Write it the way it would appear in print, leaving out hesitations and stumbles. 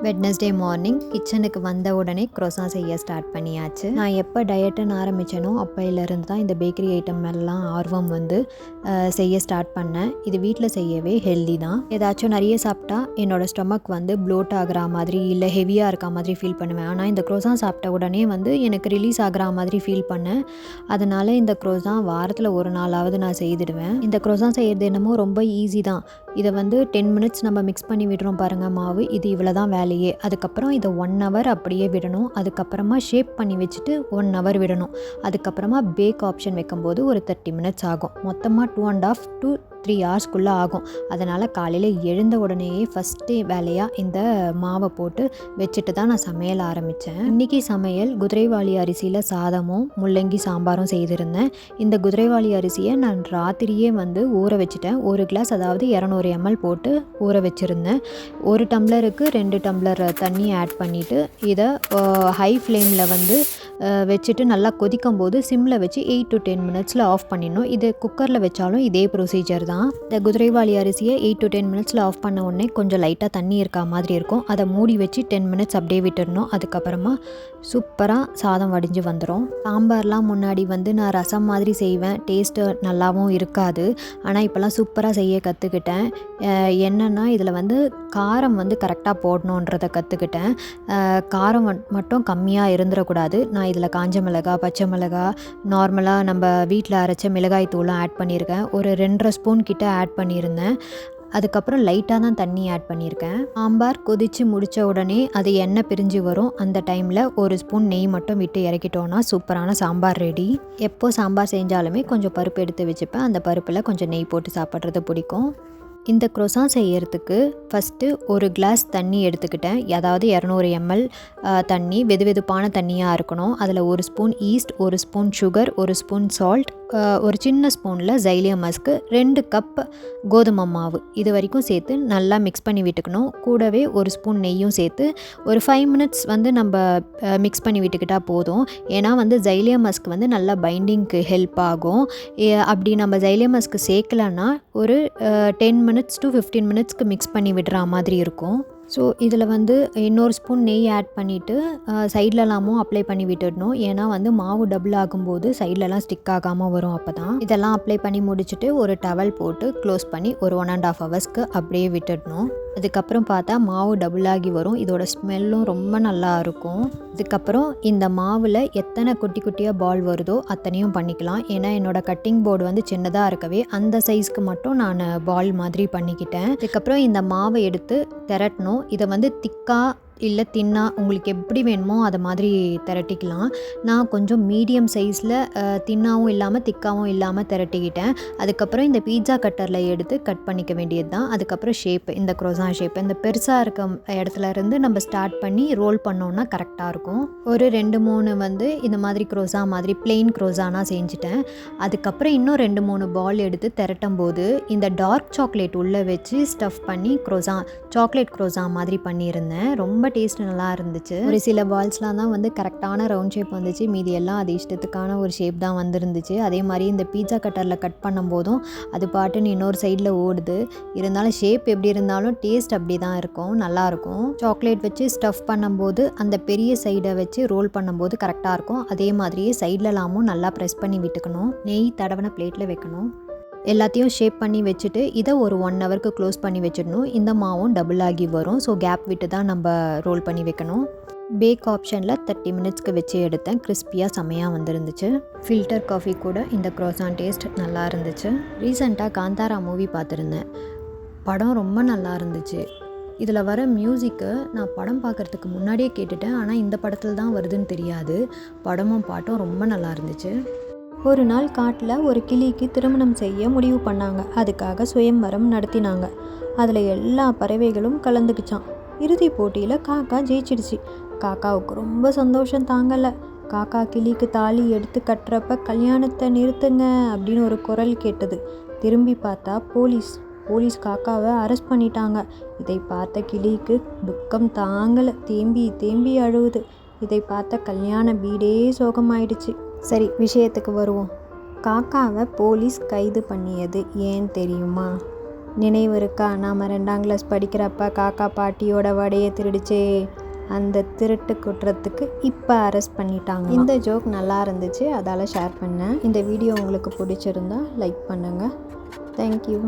Wednesday morning கிச்சனுக்கு வந்த உடனே க்ரோசான் செய்ய ஸ்டார்ட் பண்ணியாச்சு. நான் எப்போ டயட்டுன்னு ஆரம்பித்தேனோ அப்போயிலேருந்து தான் இந்த பேக்கரி ஐட்டம் மேலாம் ஆர்வம் வந்து செய்ய ஸ்டார்ட் பண்ணேன். இது வீட்டில் செய்யவே ஹெல்தி தான். ஏதாச்சும் நிறைய சாப்பிட்டா என்னோடய ஸ்டொமக் வந்து ப்ளோட் ஆகிற மாதிரி இல்லை ஹெவியாக இருக்க மாதிரி ஃபீல் பண்ணுவேன். ஆனால் இந்த க்ரோசான் சாப்பிட்ட உடனே வந்து எனக்கு ரிலீஸ் ஆகிற மாதிரி ஃபீல் பண்ணேன். அதனால் இந்த க்ரோசான் வாரத்தில் ஒரு நாளாவது நான் செய்துடுவேன். இந்த க்ரோசான் செய்கிறது என்னமோ ரொம்ப ஈஸி தான். இதை வந்து 10 மினிட்ஸ் நம்ம மிக்ஸ் பண்ணி விடுறோம் பாருங்கள் மாவு. இது இவ்வளோ தான் வேலையே. அதுக்கப்புறம் இதை 1 hour அப்படியே விடணும். அதுக்கப்புறமா ஷேப் பண்ணி வச்சுட்டு 1 hour விடணும். அதுக்கப்புறமா பேக் ஆப்ஷன் வைக்கும்போது ஒரு 30 மினிட்ஸ் ஆகும். மொத்தமாக 2.5 to 3 hours ஆகும். அதனால் காலையில் எழுந்த உடனேயே ஃபஸ்ட்டு வேலையாக இந்த மாவை போட்டு வச்சுட்டு தான் நான் சமையல் ஆரம்பித்தேன். இன்றைக்கி சமையல் குதிரைவாலி அரிசியில் சாதமும் முள்ளங்கி சாம்பாரும் செய்திருந்தேன். இந்த குதிரைவாலி அரிசியை நான் ராத்திரியே வந்து ஊற வச்சுட்டேன். 1 கிளாஸ் அதாவது 200 ml போட்டு ஊற வச்சுருந்தேன். 1 டம்ளருக்கு 2 டம்ளர் தண்ணி ஆட் பண்ணிவிட்டு இதை ஹை ஃப்ளேமில் வந்து வச்சுட்டு நல்லா கொதிக்கும் போது சிம்மில் வச்சு 8 to 10 மினிட்ஸில் ஆஃப் பண்ணிடணும். இது குக்கரில் வச்சாலும் இதே ப்ரொசீஜர் தான். இந்த குதிரைவாலி அரிசியை 8 to 10 மினிட்ஸில் ஆஃப் பண்ண உடனே கொஞ்சம் லைட்டாக தண்ணி இருக்கா மாதிரி இருக்கும். அதை மூடி வச்சு 10 மினிட்ஸ் அப்படியே விட்டுடணும். அதுக்கப்புறமா சூப்பராக சாதம் வடிஞ்சு வந்துடும். சாம்பார்லாம் முன்னாடி வந்து நான் ரசம் மாதிரி செய்வேன். டேஸ்ட்டு நல்லாவும் இருக்காது. ஆனால் இப்போலாம் சூப்பராக செய்ய கற்றுக்கிட்டேன். என்னென்னா இதில் வந்து காரம் வந்து கரெக்டாக போடணுன்றதை கற்றுக்கிட்டேன். காரம் மட்டும் கம்மியாக இருந்துடக்கூடாது. நான் இதில் காஞ்ச மிளகா, பச்சை மிளகா, நார்மலாக நம்ம வீட்டில் அரைச்ச மிளகாய் தூளும் ஆட் பண்ணியிருக்கேன். ஒரு 2.5 ஸ்பூன் கிட்ட ஆட் பண்ணியிருந்தேன். அதுக்கப்புறம் லைட்டாக தான் தண்ணி ஆட் பண்ணியிருக்கேன். சாம்பார் கொதித்து முடித்த உடனே அது எண்ணெய் பிரிஞ்சு வரும். அந்த டைமில் 1 ஸ்பூன் நெய் மட்டும் விட்டு இறக்கிட்டோன்னா சூப்பரான சாம்பார் ரெடி. எப்போ சாம்பார் செஞ்சாலுமே கொஞ்சம் பருப்பு எடுத்து வச்சுப்பேன். அந்த பருப்பில் கொஞ்சம் நெய் போட்டு சாப்பிட்றது பிடிக்கும். இந்த க்ரோசான் செய்யறதுக்கு ஃபஸ்ட்டு 1 கிளாஸ் தண்ணி எடுத்துக்கிட்டேன். அதாவது 200 ml தண்ணி, வெதுவெதுப்பான தண்ணியாக இருக்கணும். அதில் 1 spoon east, 1 spoon sugar, 1 spoon salt, ஒரு சின்ன ஸ்பூனில் ஜைலியம் மஸ்க், 2 கப் கோதுமை மாவு இது வரைக்கும் சேர்த்து நல்லா மிக்ஸ் பண்ணி விட்டுக்கணும். கூடவே 1 ஸ்பூன் நெய்யும் சேர்த்து ஒரு 5 மினிட்ஸ் வந்து நம்ம மிக்ஸ் பண்ணி விட்டுக்கிட்டால் போதும். ஏன்னா வந்து ஜைலியம் மஸ்க் வந்து நல்லா பைண்டிங்க்கு ஹெல்ப் ஆகும். அப்படி நம்ம ஜைலியம் மஸ்க் சேர்க்கலன்னா ஒரு 10 மினிட்ஸ் to 15 மினிட்ஸ்க்கு மிக்ஸ் பண்ணி விடுற மாதிரி இருக்கும். ஸோ இதில் வந்து இன்னொரு ஸ்பூன் நெய் ஆட் பண்ணிவிட்டு சைட்லலாமும் அப்ளை பண்ணி விட்டுடணும். ஏன்னா வந்து மாவு டபுள் ஆகும்போது சைட்லலாம் ஸ்டிக் ஆகாமல் வரும். அப்போ தான் இதெல்லாம் அப்ளை பண்ணி முடிச்சுட்டு ஒரு டவல் போட்டு க்ளோஸ் பண்ணி ஒரு 1.5 ஹவர்ஸ்க்கு அப்படியே விட்டுடணும். அதுக்கப்புறம் பார்த்தா மாவு டபுள் ஆகி வரும். இதோட ஸ்மெல்லும் ரொம்ப நல்லா இருக்கும். இதுக்கப்புறம் இந்த மாவில் எத்தனை குட்டி குட்டியாக பால் வருதோ அத்தனையும் பண்ணிக்கலாம். ஏன்னா என்னோடய கட்டிங் போர்டு வந்து சின்னதாக இருக்கவே அந்த சைஸ்க்கு மட்டும் நான் பால் மாதிரி பண்ணிக்கிட்டேன். இதுக்கப்புறம் இந்த மாவை எடுத்து திரட்டணும். இதை வந்து திக்காக இல்லை தின்னா உங்களுக்கு எப்படி வேணுமோ அதை மாதிரி திரட்டிக்கலாம். நான் கொஞ்சம் மீடியம் சைஸில் தின்னாவும் இல்லாமல் திக்காவும் இல்லாமல் திரட்டிக்கிட்டேன். அதுக்கப்புறம் இந்த பீட்சா கட்டரில் எடுத்து கட் பண்ணிக்க வேண்டியது தான். அதுக்கப்புறம் ஷேப், இந்த க்ரோசான் ஷேப் இந்த பெருசாக இருக்க இடத்துல இருந்து நம்ம ஸ்டார்ட் பண்ணி ரோல் பண்ணோன்னா கரெக்டாக இருக்கும். ஒரு 2-3 வந்து இந்த மாதிரி க்ரோசா மாதிரி பிளெயின் க்ரோசானாக செஞ்சுட்டேன். அதுக்கப்புறம் இன்னும் 2-3 பால் எடுத்து திரட்டும் போது இந்த டார்க் சாக்லேட் உள்ளே வச்சு ஸ்டஃப் பண்ணி சாக்லேட் க்ரோசா மாதிரி பண்ணியிருந்தேன். ரொம்ப டேஸ்ட் நல்லா இருந்துச்சு. ஒரு சில பால்ஸ்லாம் தான் வந்து கரெக்டான ரவுண்ட் ஷேப் வந்துச்சு. மீதி எல்லாம் அது இஷ்டத்துக்கான ஒரு ஷேப் தான் வந்துருந்துச்சு. அதே மாதிரி இந்த பீட்சா கட்டரில் கட் பண்ணும்போதும் அது பாட்டுன்னு இன்னொரு சைடில் ஓடுது. இருந்தாலும் ஷேப் எப்படி இருந்தாலும் டேஸ்ட் அப்படி தான் இருக்கும், நல்லாயிருக்கும். சாக்லேட் வச்சு ஸ்டஃப் பண்ணும்போது அந்த பெரிய சைடை வச்சு ரோல் பண்ணும்போது கரெக்டாக இருக்கும். அதே மாதிரியே சைட்லலாமும் நல்லா ப்ரெஸ் பண்ணி விட்டுக்கணும். நெய் தடவன பிளேட்டில் வைக்கணும். எல்லாத்தையும் ஷேப் பண்ணி வச்சுட்டு இதை ஒரு 1 ஹவருக்கு க்ளோஸ் பண்ணி வச்சிடணும். இந்த மாவும் டபுள் ஆகி வரும். ஸோ கேப் விட்டு தான் நம்ம ரோல் பண்ணி வைக்கணும். பேக் ஆப்ஷனில் 30 மினிட்ஸ்க்கு வச்சு எடுத்தேன். கிறிஸ்பியாக செமையாக வந்துருந்துச்சு. ஃபில்டர் காஃபி கூட இந்த க்ரோசான் டேஸ்ட் நல்லா இருந்துச்சு. ரீசெண்டாக காந்தாரா மூவி பார்த்துருந்தேன். படம் ரொம்ப நல்லா இருந்துச்சு. இதில் வர மியூசிக்கு நான் படம் பார்க்குறதுக்கு முன்னாடியே கேட்டுட்டேன். ஆனால் இந்த படத்தில் தான் வருதுன்னு தெரியாது. படமும் பாட்டும் ரொம்ப நல்லா இருந்துச்சு. ஒரு நாள் காட்டில் ஒரு கிளிக்கு திருமணம் செய்ய முடிவு பண்ணாங்க. அதுக்காக சுயம்வரம் நடத்தினாங்க. அதில் எல்லா பறவைகளும் கலந்துக்குச்சான். இறுதி போட்டியில் காக்கா ஜெயிச்சிடுச்சு. காக்காவுக்கு ரொம்ப சந்தோஷம் தாங்கலை. காக்கா கிளிக்கு தாலி எடுத்து கட்டுறப்ப கல்யாணத்தை நிறுத்துங்க அப்படின்னு ஒரு குரல் கேட்டது. திரும்பி பார்த்தா போலீஸ் காக்காவை அரெஸ்ட் பண்ணிட்டாங்க. இதை பார்த்த கிளிக்கு துக்கம் தாங்கலை. தேம்பி அழுவுது. இதை பார்த்த கல்யாண வீடே சோகமாயிடுச்சு. சரி, விஷயத்துக்கு வருவோம். காக்காவை போலீஸ் கைது பண்ணியது ஏன் தெரியுமா? நினைவு இருக்கா, நாம் 2ஆம் கிளாஸ் படிக்கிறப்ப காக்கா பாட்டியோட வடையை திருடிச்சே, அந்த திருட்டு குற்றத்துக்கு இப்போ அரெஸ்ட் பண்ணிட்டாங்க. இந்த ஜோக் நல்லா இருந்துச்சு, அதால் ஷேர் பண்ணேன். இந்த வீடியோ உங்களுக்கு பிடிச்சிருந்தா லைக் பண்ணுங்கள். தேங்க்யூ.